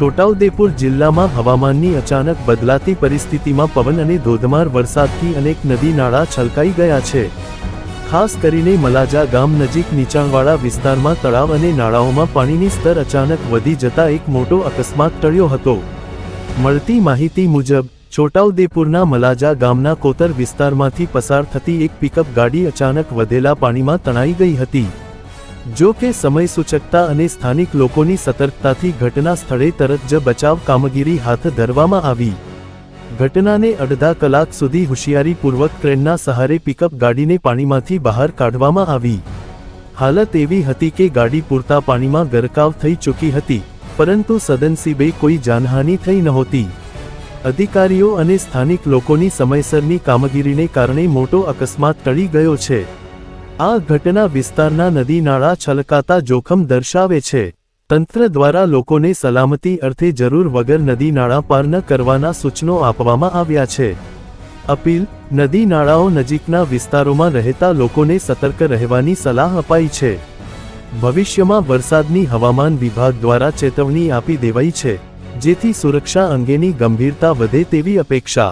છોટાઉદેપુર જિલ્લામાં હવામાનની અચાનક બદલાતી પરિસ્થિતિમાં પવન અને ધોધમાર વરસાદથી અનેક નદી નાળા છલકાઈ ગયા છે। ખાસ કરીને મલાજા ગામ નજીક નીચાણવાળા વિસ્તારમાં તળાવ અને નાળાઓમાં પાણીની સ્તર અચાનક વધી જતા એક મોટો અકસ્માત ટળ્યો હતો। મળતી માહિતી મુજબ છોટાઉદેપુરના મલાજા ગામના કોતર વિસ્તારમાંથી પસાર થતી એક પિકઅપ ગાડી અચાનક વધેલા પાણીમાં તણાઈ ગઈ હતી। જો કે સમય સૂચકતા અને સ્થાનિક લોકોની સતર્કતાથી ઘટના સ્થળે તરત જ બચાવ કામગીરી હાથ ધરવામાં આવી। ઘટનાને અડધા કલાક સુધી હોશિયારીપૂર્વક ક્રેનના સહારે પિકઅપ ગાડીને પાણીમાંથી બહાર કાઢવામાં આવી। હાલત એવી હતી કે ગાડી પૂરતા પાણીમાં ગરકાવ થઈ ચૂકી હતી, પરંતુ સદનસીબે કોઈ જાનહાનિ થઈ નહોતી। અધિકારીઓ અને સ્થાનિક લોકોની સમયસરની કામગીરીને કારણે મોટો અકસ્માત ટળી ગયો છે। આ ઘટના વિસ્તારના નદી નાળા છલકાતા જોખમ દર્શાવે છે। તંત્ર દ્વારા લોકોને સલામતી અર્થે જરૂર વગર નદી નાળા પાર ન કરવાના સૂચનો આપવામાં આવ્યા છે। અપીલ: નદી નાળાઓ નજીકના વિસ્તારોમાં રહેતા લોકોને સતર્ક રહેવાની સલાહ અપાઈ છે। ભવિષ્યમાં વરસાદની હવામાન વિભાગ દ્વારા ચેતવણી આપી દેવાઈ છે, જેથી સુરક્ષા અંગેની ગંભીરતા વધે તેવી અપેક્ષા।